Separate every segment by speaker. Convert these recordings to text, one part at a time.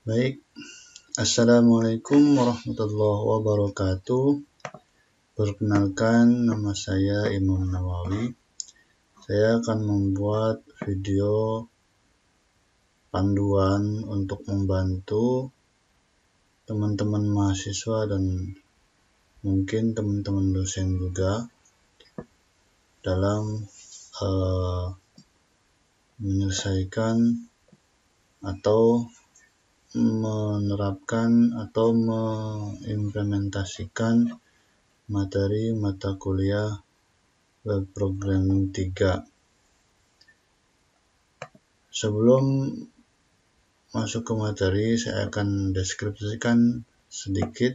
Speaker 1: Baik, Assalamualaikum warahmatullahi wabarakatuh. Perkenalkan, nama saya Imam Nawawi. Saya akan membuat video panduan untuk membantu teman-teman mahasiswa dan mungkin teman-teman dosen juga dalam menyelesaikan atau menerapkan atau mengimplementasikan materi mata kuliah Web Programming 3. Sebelum masuk ke materi, saya akan deskripsikan sedikit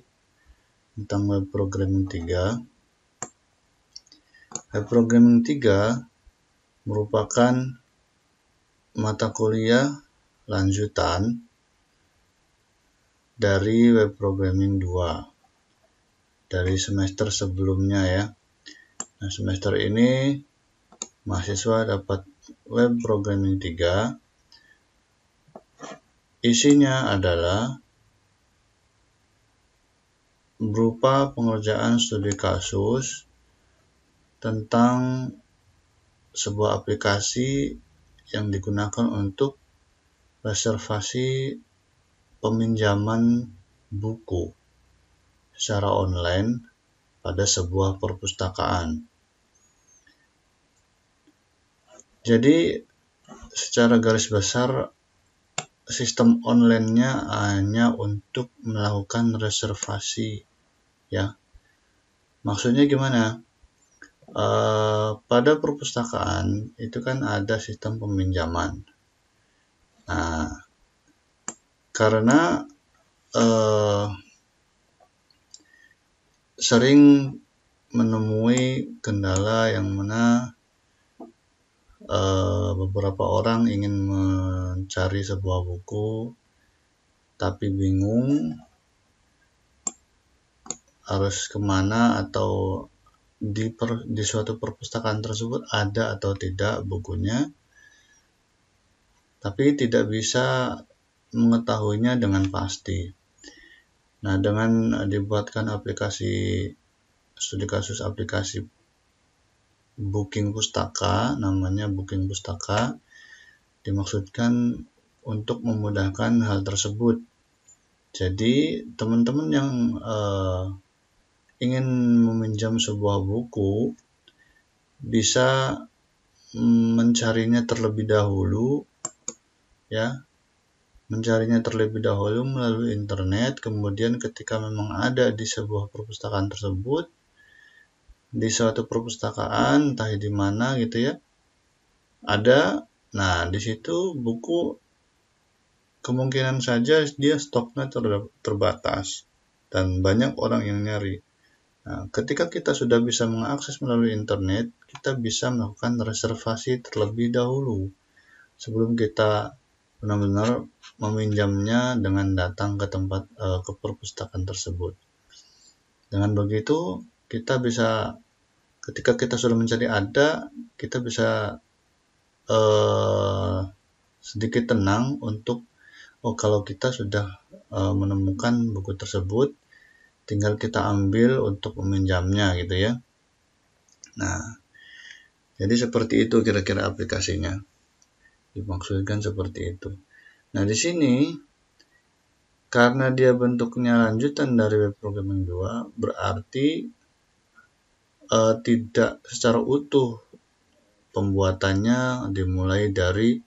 Speaker 1: tentang Web Programming 3. Web Programming 3 merupakan mata kuliah lanjutan dari Web Programming 2 dari semester sebelumnya ya. Nah, semester ini mahasiswa dapat Web Programming 3. Isinya adalah berupa pengerjaan studi kasus tentang sebuah aplikasi yang digunakan untuk reservasi peminjaman buku secara online pada sebuah perpustakaan. Jadi secara garis besar sistem online-nya hanya untuk melakukan reservasi ya. Maksudnya gimana? Pada perpustakaan itu kan ada sistem peminjaman. Nah, karena sering menemui kendala yang mana beberapa orang ingin mencari sebuah buku tapi bingung harus kemana atau di suatu perpustakaan tersebut ada atau tidak bukunya, tapi tidak bisa mengetahuinya dengan pasti. Nah, dengan dibuatkan aplikasi studi kasus aplikasi Booking Pustaka, namanya Booking Pustaka, dimaksudkan untuk memudahkan hal tersebut. Jadi, teman-teman yang ingin meminjam sebuah buku bisa mencarinya terlebih dahulu ya, mencarinya terlebih dahulu melalui internet. Kemudian ketika memang ada di sebuah perpustakaan tersebut, di suatu perpustakaan entah di mana gitu ya, ada. Nah, di situ buku kemungkinan saja dia stoknya terbatas dan banyak orang yang nyari. Nah, ketika kita sudah bisa mengakses melalui internet, kita bisa melakukan reservasi terlebih dahulu sebelum kita benar-benar meminjamnya dengan datang ke tempat ke perpustakaan tersebut. Dengan begitu, kita bisa ketika kita sudah mencari ada, kita bisa sedikit tenang untuk kalau kita sudah menemukan buku tersebut, tinggal kita ambil untuk meminjamnya gitu ya. Nah, jadi seperti itu kira-kira aplikasinya. Dimaksudkan seperti itu. Nah, di sini karena dia bentuknya lanjutan dari Web Programming 2, berarti tidak secara utuh pembuatannya dimulai dari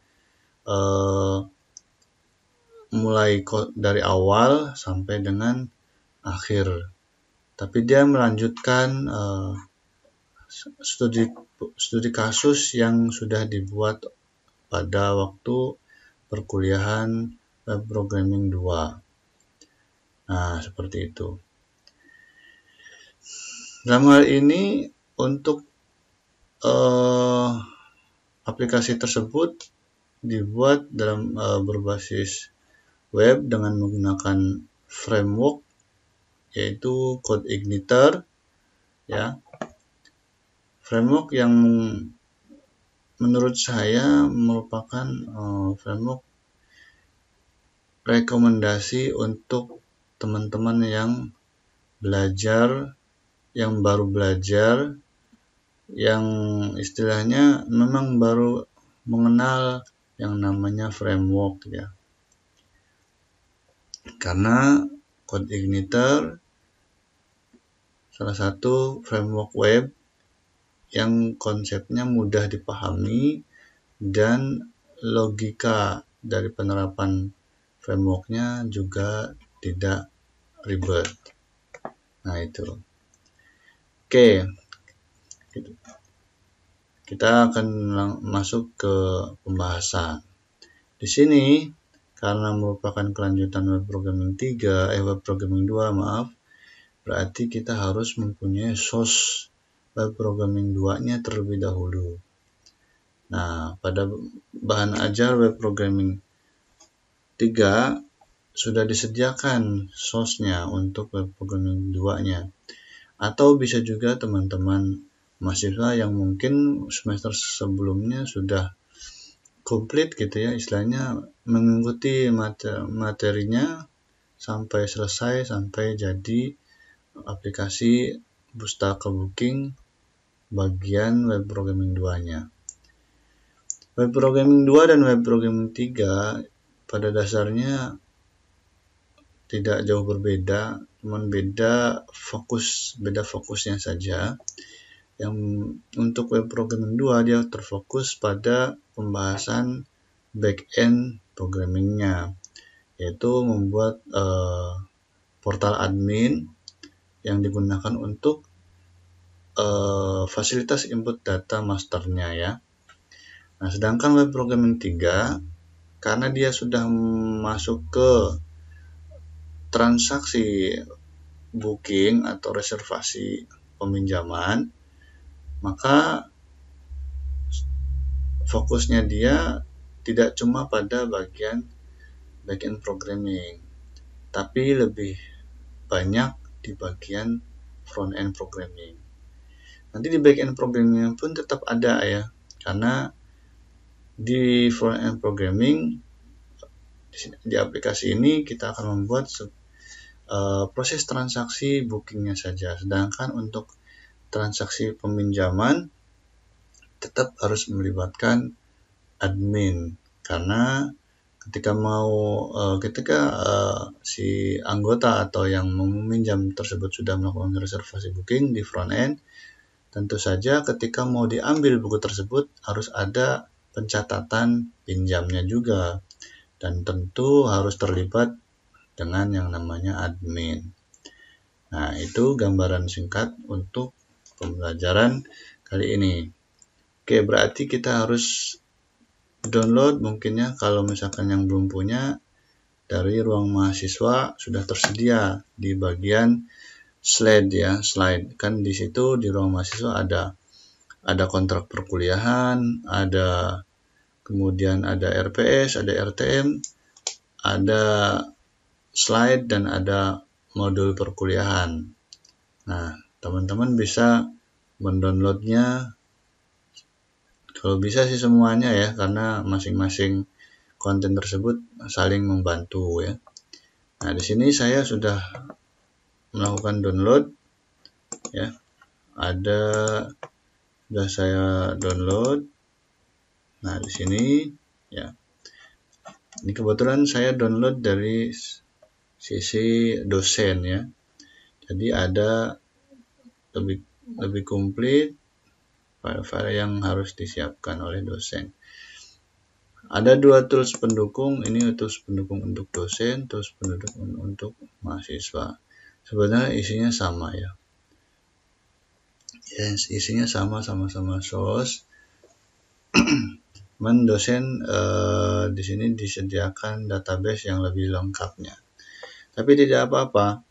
Speaker 1: dari awal sampai dengan akhir. Tapi dia melanjutkan studi kasus yang sudah dibuat pada waktu perkuliahan Web Programming 2. Nah, seperti itu. Dalam hal ini untuk aplikasi tersebut dibuat dalam berbasis web dengan menggunakan framework yaitu CodeIgniter ya. Framework yang menurut saya merupakan framework rekomendasi untuk teman-teman yang belajar, yang baru belajar, yang istilahnya memang baru mengenal yang namanya framework ya. Karena CodeIgniter salah satu framework web yang konsepnya mudah dipahami dan logika dari penerapan frameworknya juga tidak ribet. Nah itu. Oke, kita akan masuk ke pembahasan. Di sini karena merupakan kelanjutan web programming 2, berarti kita harus mempunyai source web programming 2-nya terlebih dahulu. Nah, pada bahan ajar web programming 3 sudah disediakan source-nya untuk web programming 2-nya. Atau bisa juga teman-teman mahasiswa yang mungkin semester sebelumnya sudah komplit gitu ya, istilahnya mengikuti materinya sampai selesai, sampai jadi aplikasi Pustaka Booking bagian web programming 2-nya. Web programming 2 dan web programming 3 pada dasarnya tidak jauh berbeda, cuman beda fokusnya saja. Yang untuk web programming 2 dia terfokus pada pembahasan back-end programmingnya, yaitu membuat portal admin yang digunakan untuk fasilitas input data masternya ya. Nah, sedangkan web programming 3 karena dia sudah masuk ke transaksi booking atau reservasi peminjaman, maka fokusnya dia tidak cuma pada bagian back-end programming, tapi lebih banyak di bagian front-end programming. Nanti di back-end programming pun tetap ada ya, karena di front-end programming di aplikasi ini kita akan membuat proses transaksi bookingnya saja, sedangkan untuk transaksi peminjaman tetap harus melibatkan admin, karena ketika si anggota atau yang meminjam tersebut sudah melakukan reservasi booking di front end, tentu saja ketika mau diambil buku tersebut harus ada pencatatan pinjamnya juga, dan tentu harus terlibat dengan yang namanya admin. Nah, itu gambaran singkat untuk pembelajaran kali ini. Oke, berarti kita harus download mungkinnya kalau misalkan yang belum punya dari ruang mahasiswa sudah tersedia di bagian slide ya, slide. Kan di situ di ruang mahasiswa ada kontrak perkuliahan, kemudian ada RPS, ada RTM, ada slide dan ada modul perkuliahan. Nah, teman-teman bisa mendownloadnya. Kalau bisa sih semuanya ya, karena masing-masing konten tersebut saling membantu ya. Nah, di sini saya sudah melakukan download ya. Sudah saya download. Nah, di sini ya. Ini kebetulan saya download dari sisi dosen ya. Jadi ada lebih komplit file-file yang harus disiapkan oleh dosen. Ada 2 tools pendukung, ini tools pendukung untuk dosen, tools pendukung untuk mahasiswa. Sebenarnya isinya sama ya. Yes, isinya sama-sama source. Cuman dosen di sini disediakan database yang lebih lengkapnya. Tapi tidak apa-apa.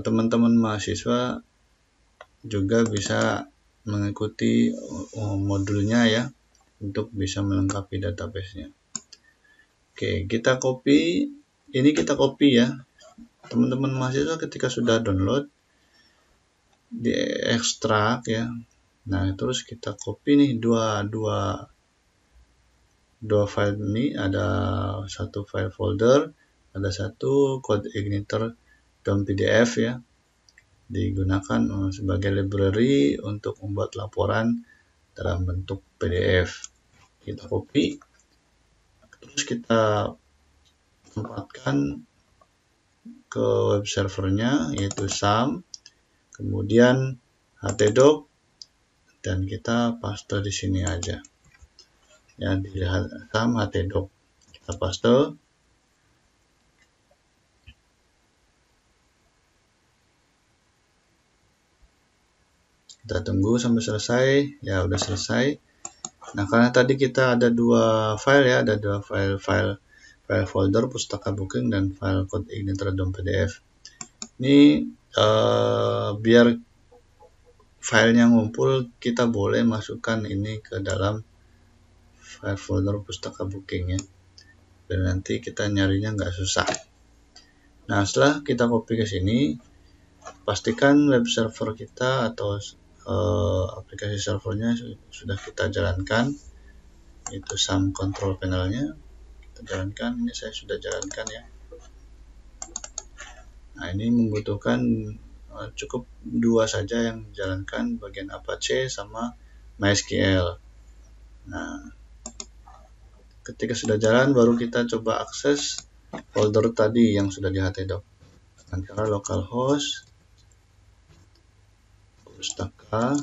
Speaker 1: Teman-teman mahasiswa juga bisa mengikuti modulnya ya, untuk bisa melengkapi database-nya. Oke, kita copy ya. Teman-teman mahasiswa ketika sudah download, diekstrak ya. Nah, terus kita copy nih dua dua file ini, ada satu file folder, ada satu codeigniter.pdf ya, digunakan sebagai library untuk membuat laporan dalam bentuk PDF. Kita copy, terus kita tempatkan ke web servernya, yaitu SAM, kemudian htdoc, dan kita paste di sini aja ya, dilihat SAM htdoc, kita paste. Kita tunggu sampai selesai. Ya, udah selesai. Nah, karena tadi kita ada dua file ya, ada dua file folder pustaka booking dan file codeigniter.pdf. Ini biar filenya ngumpul, kita boleh masukkan ini ke dalam file folder pustaka booking ya, dan nanti kita nyarinya nggak susah. Nah, setelah kita copy ke sini, pastikan web server kita atau aplikasi servernya sudah kita jalankan, itu SAM control panelnya kita jalankan. Ini saya sudah jalankan ya. Nah, ini membutuhkan cukup dua saja yang jalankan, bagian Apache sama MySQL. Nah, ketika sudah jalan, baru kita coba akses folder tadi yang sudah di htdoc, antara localhost pustaka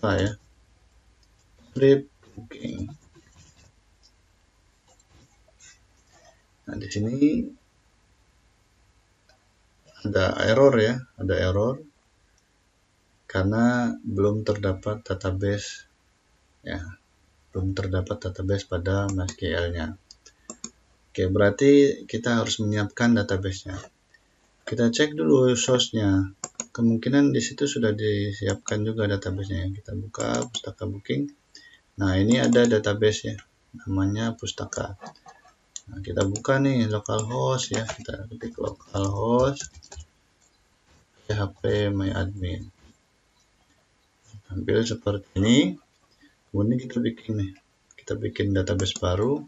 Speaker 1: ya, script booking. Nah, di sini ada error ya, ada error karena belum terdapat database ya, belum terdapat database pada MySQL-nya. Oke, berarti kita harus menyiapkan database-nya. Kita cek dulu source-nya. Kemungkinan di situ sudah disiapkan juga database-nya. Kita buka pustaka booking. Nah, ini ada database ya, namanya pustaka. Nah, kita buka nih localhost ya, kita ketik localhost php myadmin. Tampil seperti ini. Kemudian kita bikin database baru,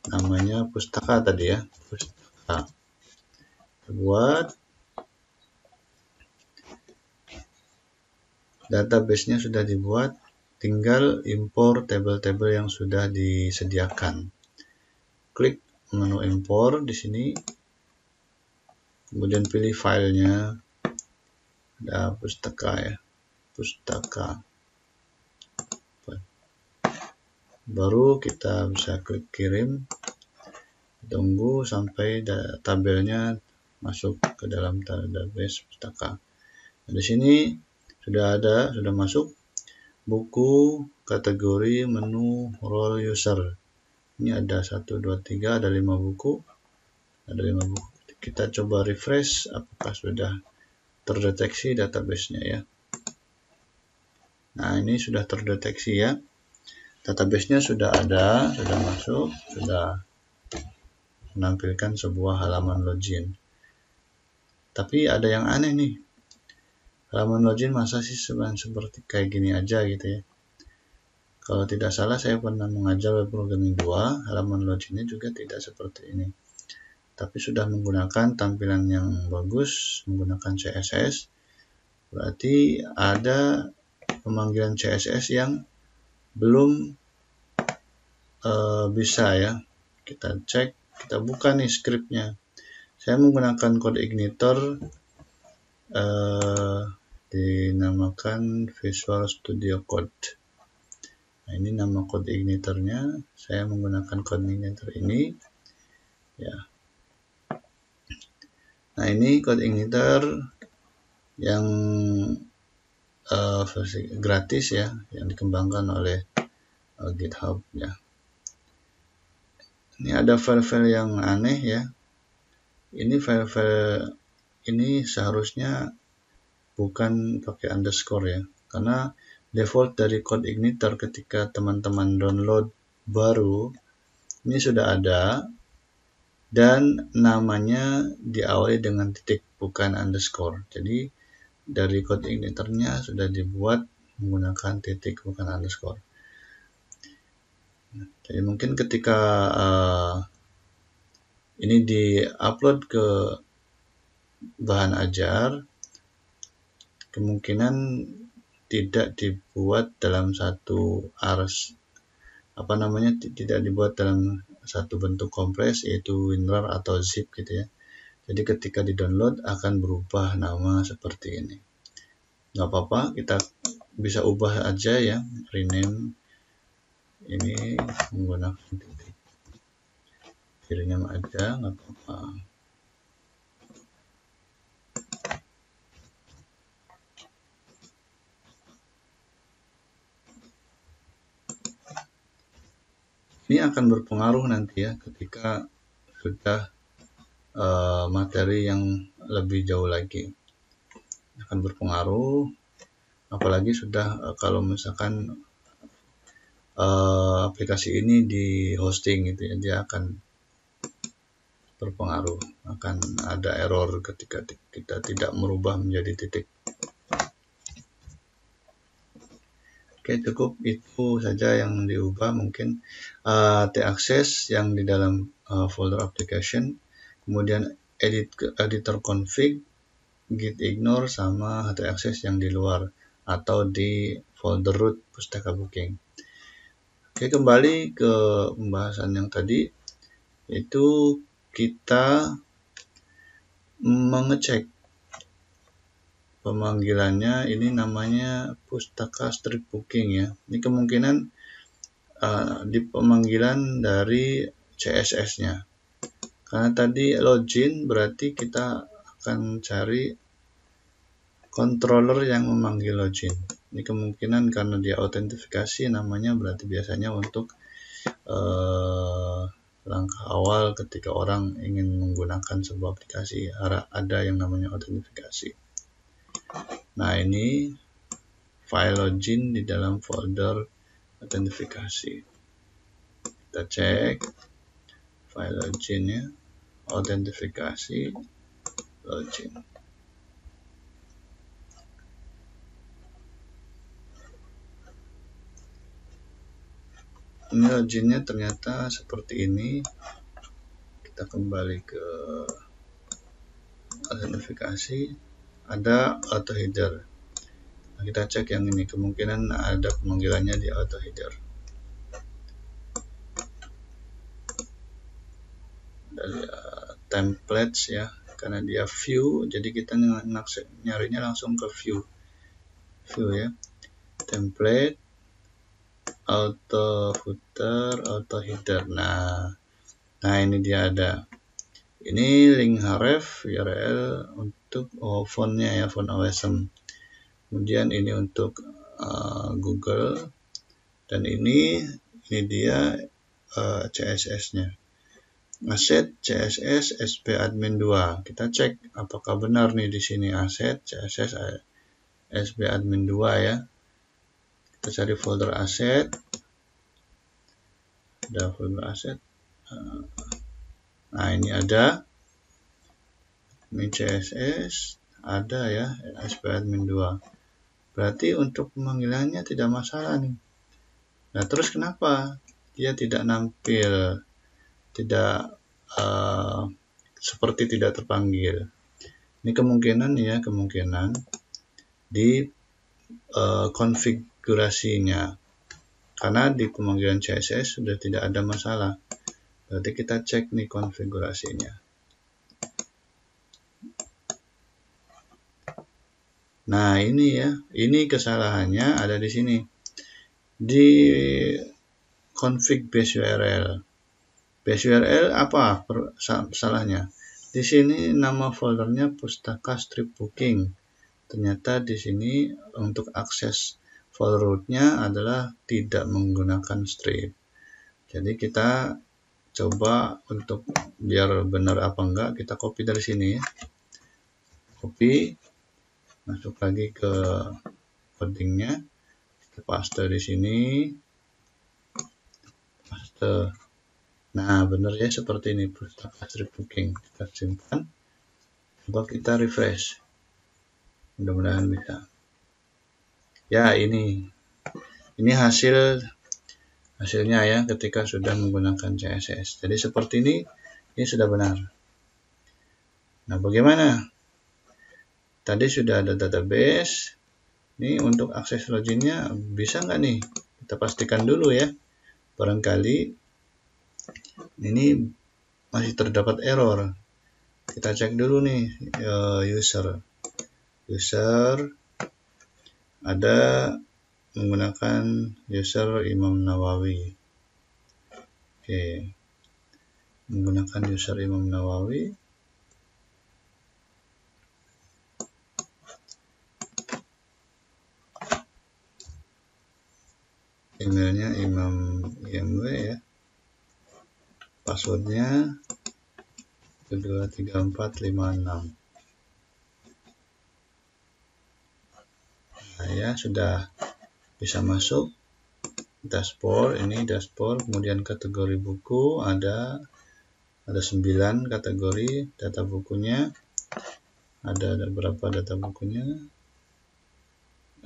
Speaker 1: namanya pustaka tadi ya, pustaka. Kita buat database-nya, sudah dibuat, tinggal impor tabel-tabel yang sudah disediakan. Klik menu impor di sini, kemudian pilih filenya, ada pustaka ya, pustaka. Baru kita bisa klik kirim, tunggu sampai tabelnya masuk ke dalam database pustaka. Nah, di sini sudah masuk buku, kategori, menu, role user. Ini ada 1, 2, 3, ada 5 buku. Kita coba refresh apakah sudah terdeteksi database-nya ya. Nah, ini sudah terdeteksi ya. Database-nya sudah ada, sudah masuk, sudah menampilkan sebuah halaman login. Tapi ada yang aneh nih. Halaman login masa sih seperti kayak gini aja gitu ya. Kalau tidak salah saya pernah mengajar web programming 2, halaman loginnya juga tidak seperti ini. Tapi sudah menggunakan tampilan yang bagus, menggunakan CSS. Berarti ada pemanggilan CSS yang belum bisa ya. Kita cek, kita buka nih scriptnya. Saya menggunakan codeigniter, dinamakan Visual Studio Code. Nah, ini nama codeigniternya. Saya menggunakan codeigniter ini ya. Nah, ini codeigniter yang versi gratis ya, yang dikembangkan oleh GitHub ya. Ini ada file-file yang aneh ya. Ini file-file ini seharusnya bukan pakai underscore ya, karena default dari codeigniter ketika teman-teman download baru ini sudah ada dan namanya diawali dengan titik, bukan underscore. Jadi dari codeigniternya sudah dibuat menggunakan titik bukan underscore. Jadi mungkin ketika ini di-upload ke bahan ajar, kemungkinan tidak dibuat dalam satu tidak dibuat dalam satu bentuk kompres, yaitu WinRAR atau zip gitu ya. Jadi ketika di-download akan berubah nama seperti ini. Nggak apa-apa, kita bisa ubah aja ya, rename ini menggunakan titik. Rename aja, nggak apa-apa. Ini akan berpengaruh nanti ya ketika sudah materi yang lebih jauh lagi. Akan berpengaruh, apalagi sudah kalau misalkan aplikasi ini di hosting gitu ya, dia akan berpengaruh, akan ada error ketika kita tidak merubah menjadi titik. Oke, cukup itu saja yang diubah. Mungkin t-access yang di dalam folder application, kemudian editor config, git ignore, sama t-access yang di luar atau di folder root pustaka booking. Oke, kembali ke pembahasan yang tadi, itu kita mengecek pemanggilannya. Ini namanya pustaka strip booking ya. Ini kemungkinan di pemanggilan dari CSS-nya. Karena tadi login berarti kita akan cari controller yang memanggil login. Ini kemungkinan karena dia autentifikasi namanya, berarti biasanya untuk langkah awal ketika orang ingin menggunakan sebuah aplikasi ada yang namanya autentifikasi. Nah, ini file login di dalam folder autentifikasi. Kita cek file loginnya, autentifikasi login. Ini loginnya ternyata seperti ini. Kita kembali ke autentifikasi, ada auto header. Nah, kita cek yang ini, kemungkinan ada pemanggilannya di auto header. Dari templates ya, karena dia view, jadi kita nyarinya langsung ke view ya, template, auto footer, auto header. Nah ini dia ada. Ini link href URL untuk fontnya ya, font OSM. Kemudian ini untuk Google, dan ini dia CSS-nya. Aset CSS SP admin 2. Kita cek apakah benar nih di sini aset CSS SP admin 2 ya. Kita cari folder aset. Ada folder aset. Nah, ini ada. Ini CSS ada ya, SP admin 2. Berarti untuk pemanggilannya tidak masalah nih. Nah, terus kenapa dia tidak nampil, tidak seperti tidak terpanggil? Ini kemungkinan di konfigurasinya. Karena di pemanggilan CSS sudah tidak ada masalah. Berarti kita cek nih konfigurasinya. Nah, ini ya, ini kesalahannya ada di sini. Di config base URL. Base URL apa salahnya? Di sini nama foldernya pustaka strip booking. Ternyata di sini untuk akses folder rootnya adalah tidak menggunakan strip. Jadi kita coba untuk biar benar apa enggak, kita copy dari sini ya. Copy, masuk lagi ke codingnya, kita paste di sini, paste. Nah, benar ya, seperti ini pustaka strip booking. Kita simpan, coba kita refresh, mudah-mudahan bisa. Ya, ini hasilnya ya ketika sudah menggunakan CSS. Jadi seperti ini sudah benar. Nah, bagaimana? Tadi sudah ada database. Ini untuk akses loginnya bisa nggak nih? Kita pastikan dulu ya. Barangkali ini masih terdapat error. Kita cek dulu nih user ada menggunakan user Imam Nawawi. Oke, menggunakan user Imam Nawawi. Emailnya Imam IMW ya. Passwordnya 23456. Nah, ya sudah bisa masuk dashboard. Ini dashboard, kemudian kategori buku ada 9 kategori data bukunya. Ada berapa data bukunya?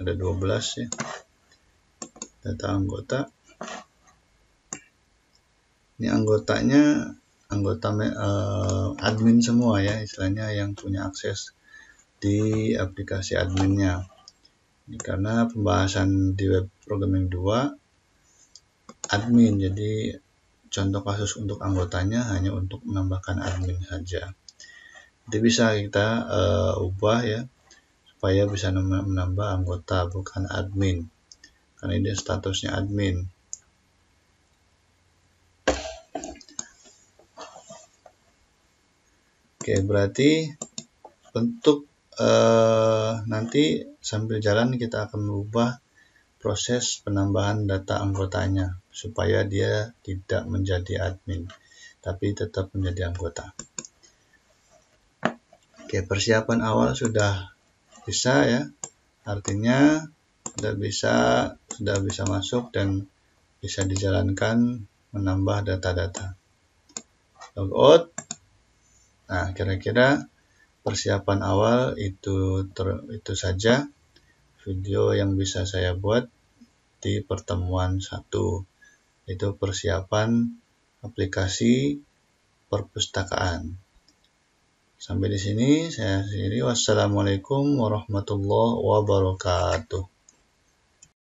Speaker 1: Ada 12 ya. Data anggota. Ini anggotanya admin semua ya, istilahnya yang punya akses di aplikasi adminnya. Ini karena pembahasan di web programming 2 admin, jadi contoh kasus untuk anggotanya hanya untuk menambahkan admin saja. Jadi bisa kita ubah ya supaya bisa menambah anggota bukan admin, karena ini statusnya admin. Oke, berarti untuk nanti sambil jalan kita akan merubah proses penambahan data anggotanya supaya dia tidak menjadi admin tapi tetap menjadi anggota. Oke, persiapan awal sudah bisa ya, artinya sudah bisa masuk dan bisa dijalankan menambah data-data. Logout. Nah, kira-kira persiapan awal itu saja video yang bisa saya buat di pertemuan 1, itu persiapan aplikasi perpustakaan. Sampai di sini saya akhiri. Wassalamualaikum warahmatullahi wabarakatuh.